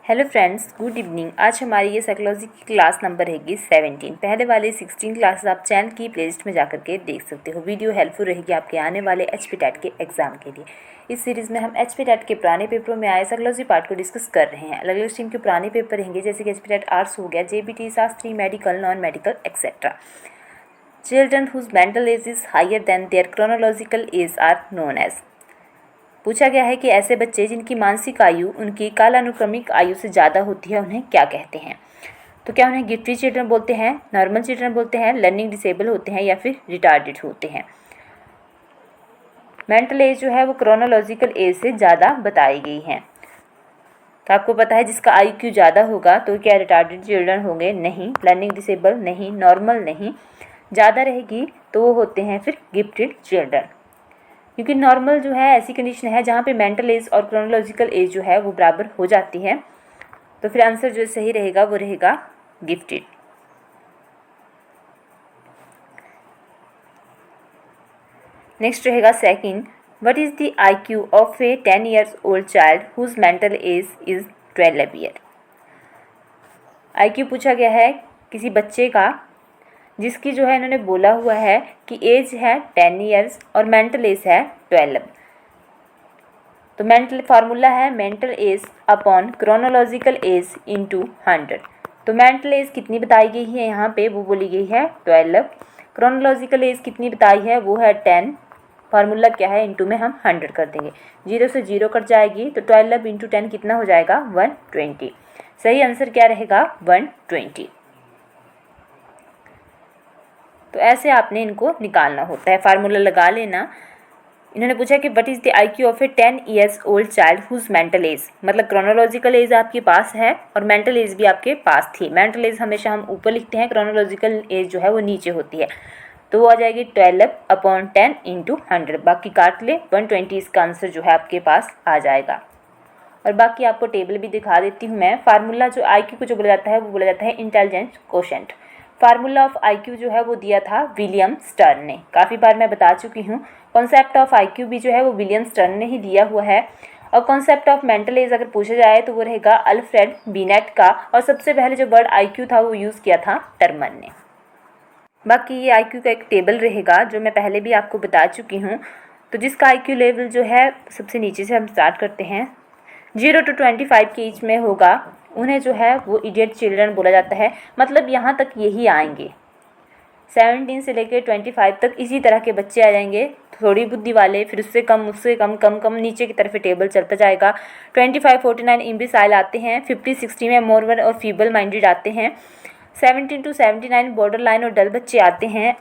Hello friends, good evening. आज हमारी ये साइकोलॉजी की क्लास नंबर रहेगी 17। पहले वाले 16 क्लासेस आप चैनल की प्लेलिस्ट में जाकर के देख सकते हो। वीडियो हेल्पफुल रहेगी आपके आने वाले HP-TET के एग्जाम के लिए। इस सीरीज़ में हम HP-TET के पुराने पेपरों में आए साइकोलॉजी पार्ट को डिस्कस कर रहे हैं। अलग अलग स्ट्रीम के पुराने पेपर रहेंगे, जैसे कि HP-TET आर्ट्स हो गया, JBT, Shastri, medical, non medical etcetera. Children whose mental age is higher than their chronological age are known as. पूछा गया है कि ऐसे बच्चे जिनकी मानसिक आयु उनकी कालानुक्रमिक आयु से ज़्यादा होती है उन्हें क्या कहते हैं। तो क्या उन्हें गिफ्टेड चिल्ड्रन बोलते हैं, नॉर्मल चिल्ड्रन बोलते हैं, लर्निंग डिसेबल होते हैं या फिर रिटार्डेड होते हैं। मेंटल एज जो है वो क्रोनोलॉजिकल एज से ज़्यादा बताई गई है। तो आपको पता है जिसका IQ ज़्यादा होगा तो क्या रिटार्डेड चिल्ड्रन होंगे? नहीं। लर्निंग डिसेबल नहीं, नॉर्मल नहीं। ज़्यादा रहेगी तो वो होते हैं फिर गिफ्टेड चिल्ड्रन, क्योंकि नॉर्मल जो है ऐसी कंडीशन है जहाँ पे मेंटल एज और क्रोनोलॉजिकल एज जो है वो बराबर हो जाती है। तो फिर आंसर जो सही रहेगा वो रहेगा गिफ्टेड। नेक्स्ट रहेगा second, what is the IQ of a 10 years old child whose mental age is 12 year। IQ पूछा गया है किसी बच्चे का जिसकी जो है इन्होंने बोला हुआ है कि एज है 10 years और मेंटल एज है 12। तो मेंटल फार्मूला है mental as upon chronological age into 100। तो मेंटल एज कितनी बताई गई है यहाँ पे, वो बोली गई है 12। क्रोनोलॉजिकल एज कितनी बताई है, वो है 10। फार्मूला क्या है, इंटू में हम 100 कर देंगे, 0 से 0 कट जाएगी तो 12 इंटू 10 कितना हो जाएगा 120। सही आंसर क्या रहेगा 120। तो ऐसे आपने इनको निकालना होता है, फार्मूला लगा लेना। इन्होंने पूछा कि what is the IQ of a 10 years old child whose mental age, मतलब क्रोनोलॉजिकल एज आपके पास है और मेंटल एज भी आपके पास थी। मेंटल एज हमेशा हम ऊपर लिखते हैं, क्रोनोलॉजिकल एज जो है वो नीचे होती है। तो वो आ जाएगी 12/10 इंटू 100। बाकी काट ले, 120 इसका आंसर जो है आपके पास आ जाएगा। और बाकी आपको टेबल भी दिखा देती हूँ मैं। फार्मूला जो IQ को जो बोला जाता है वो बोला जाता है intelligence quotient. Formula of IQ जो है वो दिया था विलियम स्टर्न ने, काफ़ी बार मैं बता चुकी हूँ। कॉन्सेप्ट ऑफ IQ भी जो है वो विलियम स्टर्न ने ही दिया हुआ है। और कॉन्सेप्ट ऑफ मेंटल एज अगर पूछा जाए तो वो रहेगा अल्फ्रेड बिनेट का। और सबसे पहले जो वर्ड IQ था वो यूज़ किया था टर्मन ने। बाकी ये IQ का एक टेबल रहेगा जो मैं पहले भी आपको बता चुकी हूँ। तो जिसका IQ लेवल जो है सबसे नीचे से हम स्टार्ट करते हैं, 0 to 25 के बीच में होगा, उन्हें जो है वो इडियट चिल्ड्रन बोला जाता है। मतलब यहाँ तक यही आएंगे, 17 से लेकर 25 तक इसी तरह के बच्चे आ जाएंगे, थोड़ी बुद्धि वाले, फिर उससे कम, उससे कम, कम कम, नीचे की तरफ टेबल चलता जाएगा। 25-49 इम्बिसाइल आते हैं, 50-60 में मोरवर और फीबल माइंडेड आते हैं, 17 to 79 बॉर्डर लाइन और डल बच्चे आते हैं।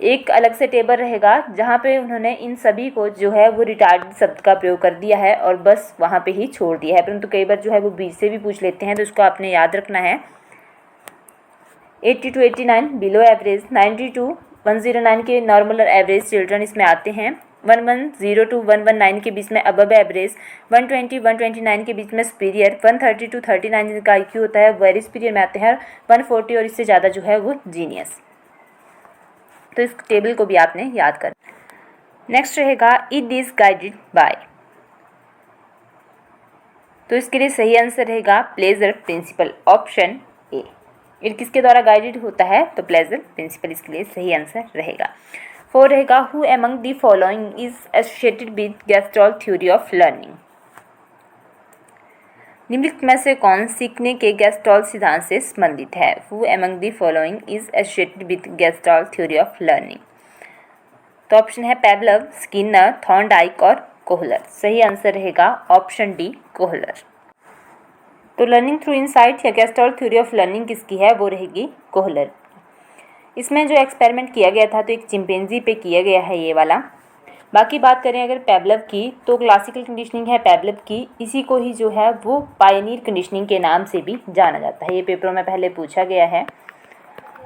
एक अलग से टेबल रहेगा जहाँ पे उन्होंने इन सभी को जो है वो रिटार्डेड शब्द का प्रयोग कर दिया है और बस वहाँ पे ही छोड़ दिया है। परंतु कई बार जो है वो बीच से भी पूछ लेते हैं, तो इसको आपने याद रखना है। 80 to 89 बिलो एवरेज, 90 to 109 के नॉर्मल और एवरेज चिल्ड्रन इसमें आते हैं, 110 to 119 के बीच में अबव एवरेज, 120-129 के बीच में सुपीरियर, 130 to 39 जिनका IQ होता है वेरी सुपीरियर में आते हैं, 140 और इससे ज़्यादा जो है वो जीनियस। तो इस टेबल को भी आपने याद कर। नेक्स्ट रहेगा इट इज गाइडेड बाय। तो इसके लिए सही आंसर रहेगा pleasure principal, option A. It किसके द्वारा गाइडेड होता है, तो प्लेजर प्रिंसिपल इसके लिए सही आंसर रहेगा। 4 रहेगा who among the following is associated with Gestalt theory of learning. निम्नलिखित में से कौन सीखने के गेस्टॉल सिद्धांत से संबंधित है। Who among the following is associated with Gestalt theory of learning. तो ऑप्शन है पेवलव, स्किनर, थॉर्नडाइक और कोहलर। सही आंसर रहेगा ऑप्शन डी, कोहलर। तो लर्निंग थ्रू इनसाइट या गेस्टॉल थ्योरी ऑफ लर्निंग किसकी है, वो रहेगी कोहलर। इसमें जो एक्सपेरिमेंट किया गया था तो एक चिंपैंजी पे किया गया है ये वाला। बाकी बात करें अगर पेवलव की, तो क्लासिकल कंडीशनिंग है पेवलव की, इसी को ही जो है वो पायनियर कंडीशनिंग के नाम से भी जाना जाता है। ये पेपरों में पहले पूछा गया है।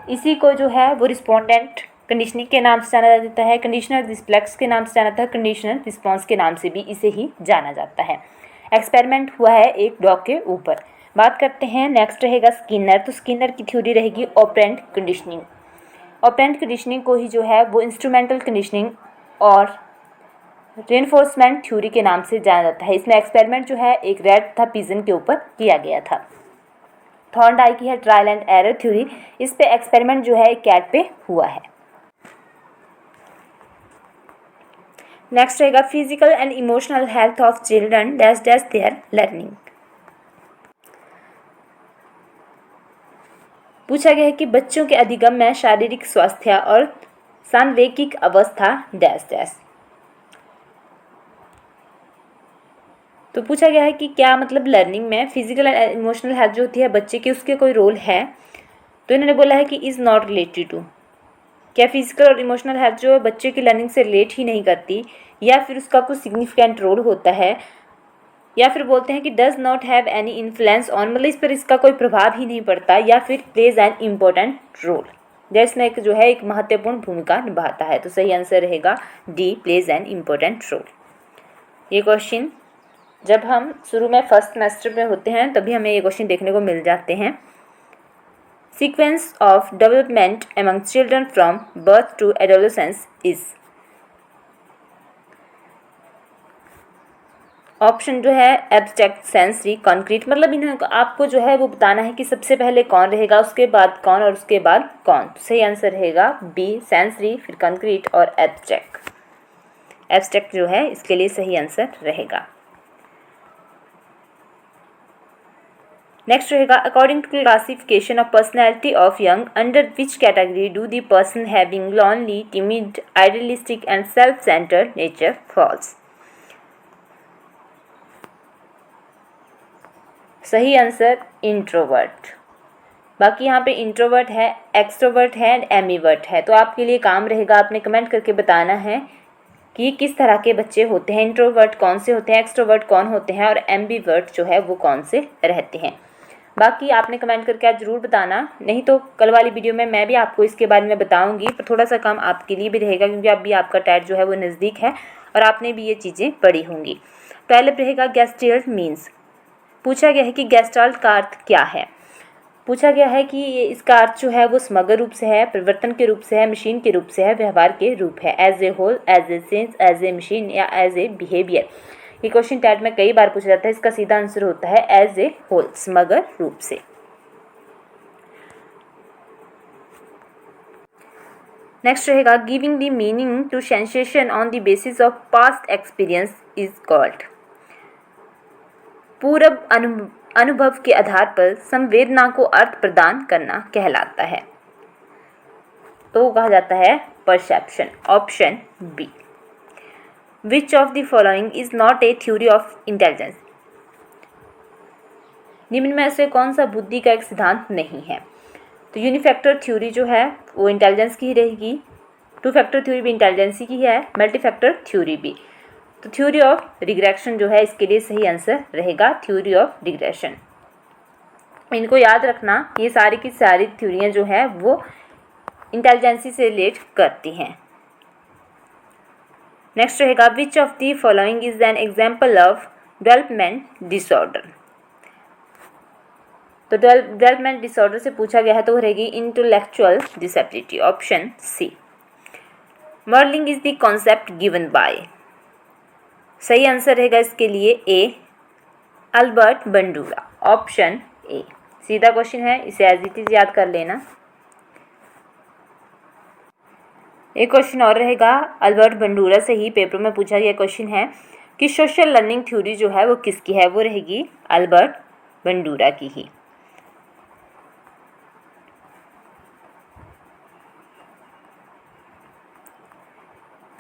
इसी को जो है वो रिस्पोंडेंट कंडीशनिंग के नाम से जाना जाता है, कंडीशनल रिफ्लेक्स के नाम से जाना जाता है, कंडीशनल रिस्पॉन्स के नाम से भी इसे ही जाना जाता है। एक्सपेरिमेंट हुआ है एक डॉग के ऊपर। बात करते हैं, नेक्स्ट रहेगा स्किनर। तो स्किनर की थ्योरी रहेगी ऑपरेंट कंडीशनिंग। ऑपरेंट कंडीशनिंग को ही जो है वो इंस्ट्रूमेंटल कंडीशनिंग और रेनफोर्समेंट थ्योरी के नाम से जाना जाता है। इसमें एक्सपेरिमेंट जो है एक रैट तथा पिजन के ऊपर किया गया था। थॉर्नडाइक की है ट्रायल एंड एरर थ्योरी। इस पे एक्सपेरिमेंट जो है एक कैट पे हुआ है। नेक्स्ट रहेगा physical and emotional health of children dash dash there learning. पूछा गया है कि बच्चों के अधिगम में शारीरिक स्वास्थ्य और सांवेगिक अवस्था डैश डैश। तो पूछा गया है कि क्या मतलब लर्निंग में फिजिकल एंड इमोशनल हेल्थ जो होती है बच्चे की, उसके कोई रोल है। तो इन्होंने बोला है कि इज़ नॉट रिलेटेड टू। क्या फिजिकल और इमोशनल हेल्थ जो है बच्चे की लर्निंग से रिलेट ही नहीं करती, या फिर उसका कुछ सिग्निफिकेंट रोल होता है, या फिर बोलते हैं कि does not have any influence on, मतलब इस पर इसका कोई प्रभाव ही नहीं पड़ता, या फिर प्लेज एन इम्पोर्टेंट रोल, जिसमें एक जो है एक महत्वपूर्ण भूमिका निभाता है। तो सही आंसर रहेगा D, plays an important role. ये क्वेश्चन जब हम शुरू में फर्स्ट सेमेस्टर में होते हैं तभी हमें ये क्वेश्चन देखने को मिल जाते हैं। Sequence of development among children from birth to adolescence is. Option जो है एब्स्ट्रैक्ट, सेंसरी, कॉन्क्रीट, मतलब इन्हें आपको जो है वो बताना है कि सबसे पहले कौन रहेगा, उसके बाद कौन और उसके बाद कौन। तो सही आंसर रहेगा बी, सेंसरी, फिर कॉन्क्रीट और एब्स्ट्रैक्ट। एब्स्ट्रैक्ट जो है इसके लिए सही आंसर रहेगा। नेक्स्ट रहेगा according to classification of personality of young under which category do the person having lonely, timid, idealistic and self centred nature falls. सही आंसर इंट्रोवर्ट। बाकी यहाँ पे इंट्रोवर्ट है, एक्सट्रोवर्ट है, एमीवर्ट है। तो आपके लिए काम रहेगा आपने कमेंट करके बताना है कि किस तरह के बच्चे होते हैं, इंट्रोवर्ट कौन से होते हैं, एक्सट्रोवर्ट कौन होते हैं और एम्बीवर्ट जो है वो कौन से रहते हैं। बाकी आपने कमेंट करके आज ज़रूर बताना, नहीं तो कल वाली वीडियो में मैं भी आपको इसके बारे में बताऊंगी, पर थोड़ा सा काम आपके लिए भी रहेगा क्योंकि अभी आपका टैट जो है वो नज़दीक है और आपने भी ये चीज़ें पढ़ी होंगी। पहले रहेगा गेस्टाल्ट मीन्स। पूछा गया है कि गेस्टाल्ट का अर्थ क्या है। पूछा गया है कि ये इसका अर्थ जो है वो समग्र रूप से है, परिवर्तन के रूप से है, मशीन के रूप से है, व्यवहार के रूप है, as a whole, as a sense, as a machine या एज ए बिहेवियर। ये क्वेश्चन टैट में कई बार पूछा जाता है। इसका सीधा आंसर होता है एज ए होल, समग्र रूप से। नेक्स्ट रहेगा giving the meaning to sensation on the basis of past experience is called. पूर्व अनुभव के आधार पर संवेदना को अर्थ प्रदान करना कहलाता है। तो कहा जाता है perception. Option B. Which of the following is not a theory of intelligence. निम्न में से कौन सा बुद्धि का एक सिद्धांत नहीं है। तो यूनिफैक्टर थ्योरी जो है वो इंटेलिजेंस की ही रहेगी, टू फैक्टर थ्योरी भी इंटेलिजेंस की है, मल्टीफैक्टर थ्योरी भी। तो थ्योरी ऑफ रिग्रेशन जो है इसके लिए सही आंसर रहेगा थ्योरी ऑफ रिग्रेशन। इनको याद रखना, ये सारी की सारी थ्योरियाँ जो है वो इंटेलिजेंसी से रिलेट करती हैं। नेक्स्ट रहेगा which of the following is an example of development disorder. तो डेवलपमेंट डिसऑर्डर से पूछा गया है तो रहेगी intellectual disability. Option C. Modelling is the concept given by. सही आंसर रहेगा इसके लिए A, Albert Bandura. Option A. सीधा क्वेश्चन है, इसे एज इट इज याद कर लेना। एक क्वेश्चन और रहेगा अल्बर्ट बंडूरा से ही पेपर में पूछा गया क्वेश्चन है कि सोशल लर्निंग थ्योरी जो है वो किसकी है। वो रहेगी अल्बर्ट बंडूरा की ही।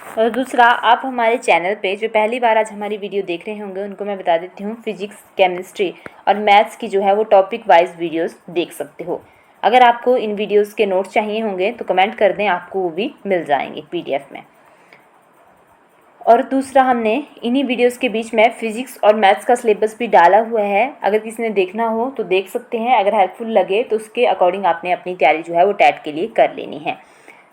और दूसरा, आप हमारे चैनल पे जो पहली बार आज हमारी वीडियो देख रहे होंगे उनको मैं बता देती हूँ, फिजिक्स, केमिस्ट्री और मैथ्स की जो है वो टॉपिक वाइज वीडियोस देख सकते हो। अगर आपको इन वीडियोस के नोट्स चाहिए होंगे तो कमेंट कर दें, आपको वो भी मिल जाएंगे पीडीएफ में। और दूसरा, हमने इन्हीं वीडियोस के बीच में फिजिक्स और मैथ्स का सिलेबस भी डाला हुआ है। अगर किसी ने देखना हो तो देख सकते हैं। अगर हेल्पफुल लगे तो उसके अकॉर्डिंग आपने अपनी तैयारी जो है वो टैट के लिए कर लेनी है।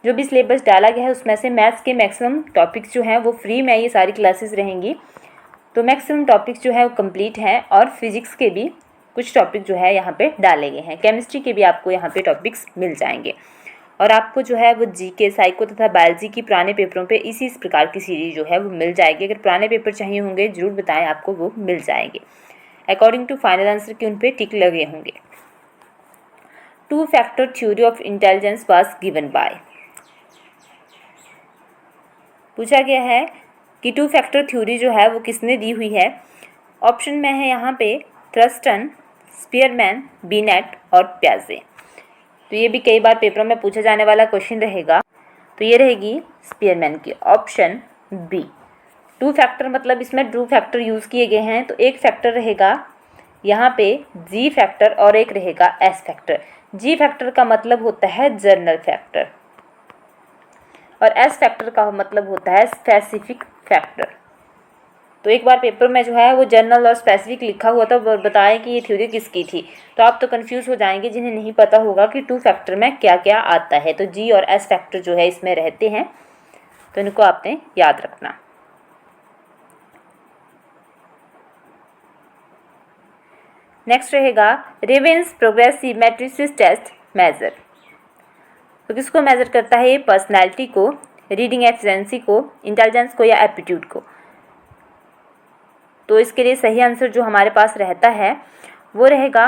जो भी सिलेबस डाला गया है उसमें से मैथ्स के मैक्सिमम टॉपिक्स जो हैं वो फ्री में ये सारी क्लासेस रहेंगी, तो मैक्सिमम टॉपिक्स जो है वो कंप्लीट हैं। और फिजिक्स के भी कुछ टॉपिक जो है यहाँ पे डाले गए हैं, केमिस्ट्री के भी आपको यहाँ पे टॉपिक्स मिल जाएंगे। और आपको जो है वो जीके, साइको तथा बायोलॉजी की पुराने पेपरों पे इसी प्रकार की सीरीज जो है वो मिल जाएगी। अगर पुराने पेपर चाहिए होंगे ज़रूर बताएं, आपको वो मिल जाएंगे। अकॉर्डिंग टू फाइनल आंसर के उन पे टिक लगे होंगे। 2 factor theory of intelligence was given by, पूछा गया है कि 2 फैक्टर थ्योरी जो है वो किसने दी हुई है। ऑप्शन में है यहाँ पे थ्रस्टन, स्पीयरमैन, बीनेट और प्याजे। तो ये भी कई बार पेपरों में पूछा जाने वाला क्वेश्चन रहेगा। तो ये रहेगी स्पीयरमैन की, ऑप्शन बी। 2 फैक्टर मतलब इसमें 2 फैक्टर यूज़ किए गए हैं। तो एक फैक्टर रहेगा यहाँ पे जी फैक्टर और एक रहेगा एस फैक्टर। जी फैक्टर का मतलब होता है जनरल फैक्टर और एस फैक्टर का मतलब होता है स्पेसिफिक फैक्टर। तो एक बार पेपर में जो है वो जनरल और स्पेसिफिक लिखा हुआ था, बताएं कि ये थ्योरी किसकी थी। तो आप तो कंफ्यूज हो जाएंगे जिन्हें नहीं पता होगा कि 2 फैक्टर में क्या क्या आता है। तो जी और एस फैक्टर जो है इसमें रहते हैं, तो इनको आपने याद रखना। नेक्स्ट रहेगा Raven's progressive matrices test measure. तो किसको मेजर करता है ये? पर्सनैलिटी को, रीडिंग एफिशिएंसी को, इंटेलिजेंस को या एप्टीट्यूड को। तो इसके लिए सही आंसर जो हमारे पास रहता है वो रहेगा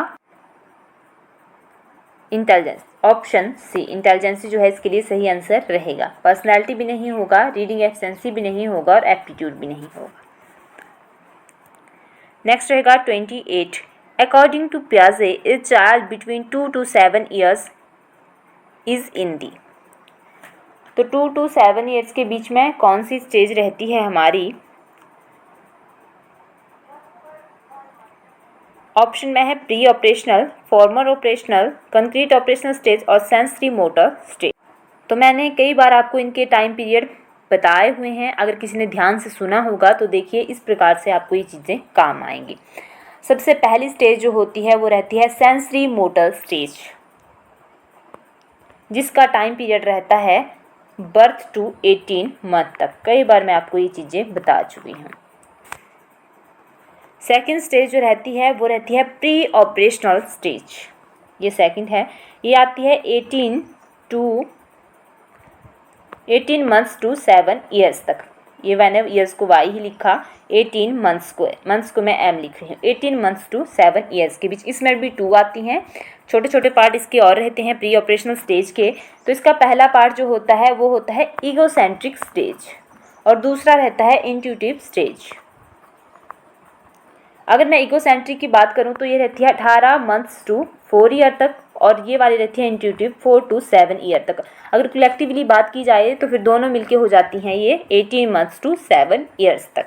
इंटेलिजेंस, ऑप्शन सी। इंटेलिजेंस जो है इसके लिए सही आंसर रहेगा। पर्सनैलिटी भी नहीं होगा, रीडिंग एफिशिएंसी भी नहीं होगा और एप्टीट्यूड भी नहीं होगा। नेक्स्ट रहेगा 28। अकॉर्डिंग टू पियाजे a child between 2 to 7 years is in the. तो 2 to 7 ईयर्स के बीच में कौन सी स्टेज रहती है हमारी? ऑप्शन में है pre operational, farmer operational, concrete operational stage और सेंसरी मोटर स्टेज। तो मैंने कई बार आपको इनके टाइम पीरियड बताए हुए हैं, अगर किसी ने ध्यान से सुना होगा तो देखिए इस प्रकार से आपको ये चीज़ें काम आएंगी। सबसे पहली स्टेज जो होती है वो रहती है सेंसरी मोटर स्टेज, जिसका टाइम पीरियड रहता है बर्थ टू 18 मंथ तक। कई बार मैं आपको ये चीज़ें बता चुकी हूँ। सेकेंड स्टेज जो रहती है वो रहती है प्री ऑपरेशनल स्टेज, ये सेकंड है। ये आती है 18 मंथ्स टू 7 ईयर्स तक। ये मैंने ईयर्स को वाई ही लिखा, 18 मंथ्स को मैं एम लिख रही हूँ। 18 मंथ्स टू 7 ईयर्स के बीच इसमें भी 2 आती हैं। छोटे छोटे पार्ट इसके और रहते हैं प्री ऑपरेशनल स्टेज के। तो इसका पहला पार्ट जो होता है वो होता है ईगोसेंट्रिक स्टेज और दूसरा रहता है इंट्यूटिव स्टेज। अगर मैं ईगोसेंट्रिक की बात करूं तो ये रहती है 18 मंथ्स टू 4 ईयर तक और ये वाली रहती है इंट्यूटिव 4 to 7 ईयर तक। अगर कलेक्टिवली बात की जाए तो फिर दोनों मिलके हो जाती हैं ये 18 मंथ्स टू 7 ईयर्स तक।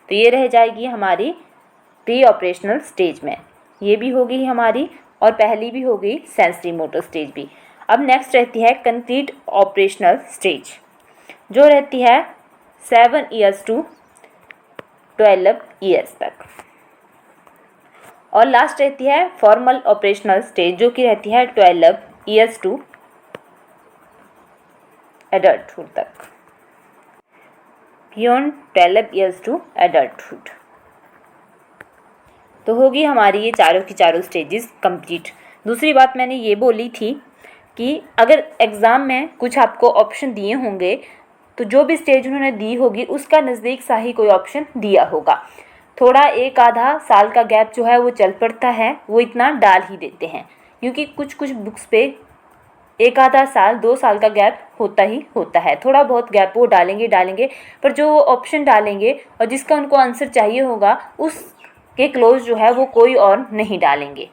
तो ये रह जाएगी हमारी प्री ऑपरेशनल स्टेज में, ये भी होगी हमारी और पहली भी होगी सेंसरी मोटर स्टेज भी। अब नेक्स्ट रहती है कंक्रीट ऑपरेशनल स्टेज, जो रहती है 7 ईयर्स टू 12 ईयर्स तक। और लास्ट रहती है फॉर्मल ऑपरेशनल स्टेज, जो कि रहती है 12 ईयर्स टू एडल्टहुड तक, बियॉन्ड 12 ईयर्स टू एडल्टहुड। तो होगी हमारी ये चारों की चारों स्टेजेस कंप्लीट। दूसरी बात मैंने ये बोली थी कि अगर एग्ज़ाम में कुछ आपको ऑप्शन दिए होंगे तो जो भी स्टेज उन्होंने दी होगी उसका नज़दीक सा ही कोई ऑप्शन दिया होगा। थोड़ा एक आधा साल का गैप जो है वो चल पड़ता है, वो इतना डाल ही देते हैं, क्योंकि कुछ कुछ बुक्स पे एक आधा साल 2 साल का गैप होता ही होता है। थोड़ा बहुत गैप वो डालेंगे, पर जो वो ऑप्शन डालेंगे और जिसका उनको आंसर चाहिए होगा उसके क्लोज जो है वो कोई और नहीं डालेंगे।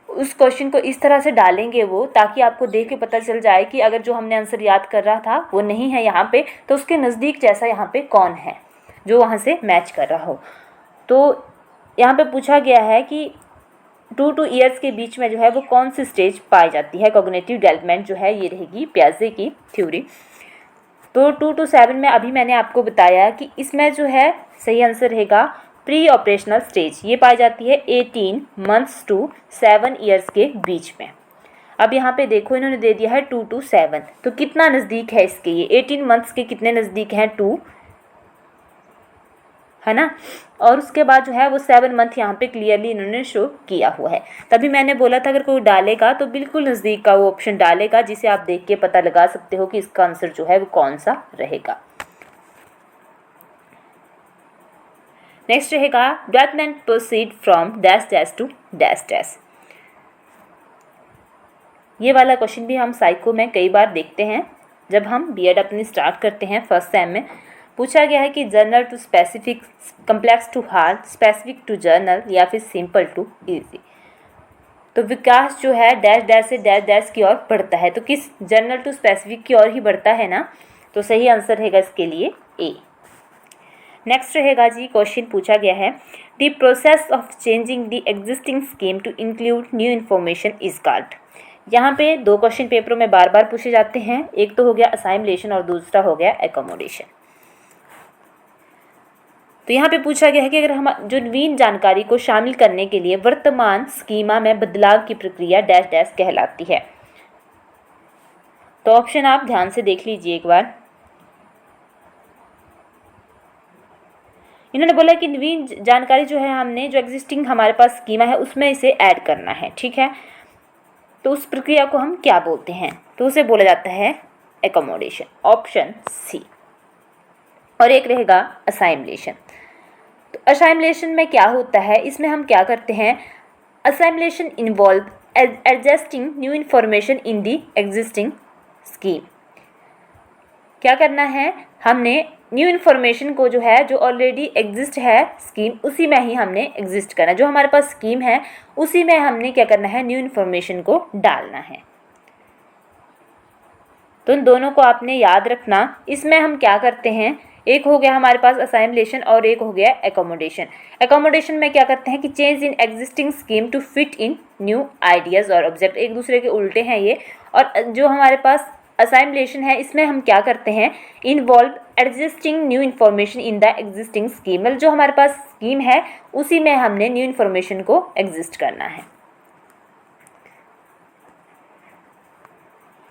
उस क्वेश्चन को इस तरह से डालेंगे वो, ताकि आपको देख के पता चल जाए कि अगर जो हमने आंसर याद कर रहा था वो नहीं है यहाँ पे, तो उसके नज़दीक जैसा यहाँ पे कौन है जो वहाँ से मैच कर रहा हो। तो यहाँ पे पूछा गया है कि 2 to ईयर्स के बीच में जो है वो कौन सी स्टेज पाई जाती है। कॉग्निटिव डेवलपमेंट जो है ये रहेगी पियाजे की थ्योरी। तो 2 to 7 में अभी मैंने आपको बताया कि इसमें जो है सही आंसर रहेगा प्री ऑपरेशनल स्टेज। ये पाई जाती है 18 मंथ्स टू 7 ईयर्स के बीच में। अब यहाँ पे देखो इन्होंने दे दिया है 2 to 7, तो कितना नज़दीक है इसके? ये 18 मंथ्स के कितने नज़दीक हैं? 2 है ना। और उसके बाद जो है वो 7 मंथ यहाँ पे क्लियरली इन्होंने शो किया हुआ है। तभी मैंने बोला था अगर कोई डालेगा तो बिल्कुल नज़दीक का वो ऑप्शन डालेगा जिसे आप देख के पता लगा सकते हो कि इसका आंसर जो है वो कौन सा रहेगा। नेक्स्ट रहेगा development proceed from dash dash to dash dash. ये वाला क्वेश्चन भी हम साइको में कई बार देखते हैं जब हम बीएड अपनी स्टार्ट करते हैं फर्स्ट सेम में। पूछा गया है कि general to specific, complex to hard, specific to general या फिर सिंपल टू इजी। तो विकास जो है डैश डैश से डैश डैश की ओर बढ़ता है, तो किस जर्नल टू स्पेसिफिक की ओर ही बढ़ता है ना। तो सही आंसर रहेगा इसके लिए ए। नेक्स्ट रहेगा जी, क्वेश्चन पूछा गया है the process of changing the existing scheme to include new information is called. यहाँ पे 2 क्वेश्चन पेपरों में बार बार पूछे जाते हैं, एक तो हो गया असाइमलेशन और दूसरा हो गया एकोमोडेशन। तो यहाँ पे पूछा गया है कि अगर हम जो नवीन जानकारी को शामिल करने के लिए वर्तमान स्कीमा में बदलाव की प्रक्रिया डैश डैश कहलाती है। तो ऑप्शन आप ध्यान से देख लीजिए एक बार। इन्होंने बोला कि नवीन जानकारी जो है हमने जो एग्जिस्टिंग हमारे पास स्कीमा है उसमें इसे ऐड करना है, ठीक है। तो उस प्रक्रिया को हम क्या बोलते हैं, तो उसे बोला जाता है एकोमोडेशन, ऑप्शन सी। और एक रहेगा असाइमलेशन। तो असाइमलेशन में क्या होता है, इसमें हम क्या करते हैं, assimilation involve adjusting new information in the existing scheme. क्या करना है, हमने न्यू इन्फॉर्मेशन को जो है जो ऑलरेडी एग्जिस्ट है स्कीम उसी में ही हमने एग्जिस्ट करना है, जो हमारे पास स्कीम है उसी में हमने क्या करना है, न्यू इन्फॉर्मेशन को डालना है। तो इन दोनों को आपने याद रखना। इसमें हम क्या करते हैं, एक हो गया हमारे पास असाइमलेशन और एक हो गया एकोमोडेशन। एकोमोडेशन में क्या करते हैं कि change in existing scheme to fit in new ideas और ऑब्जेक्ट, एक दूसरे के उल्टे हैं ये। और जो हमारे पास असाइमलेशन है इसमें हम क्या करते हैं, involve adjusting new information in the existing scheme, मतलब जो हमारे पास स्कीम है उसी में हमने न्यू इन्फॉर्मेशन को एग्जिस्ट करना है।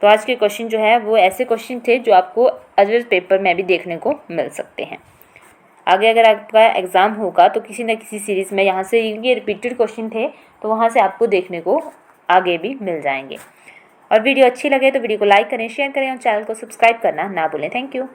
तो आज के क्वेश्चन जो है वो ऐसे क्वेश्चन थे जो आपको अदर पेपर में भी देखने को मिल सकते हैं। आगे अगर आपका एग्ज़ाम होगा तो किसी न किसी सीरीज़ में यहाँ से ये रिपीटेड क्वेश्चन थे तो वहाँ से आपको देखने को आगे भी मिल जाएंगे। और वीडियो अच्छी लगे तो वीडियो को लाइक करें, शेयर करें और चैनल को सब्सक्राइब करना ना भूलें। Thank you.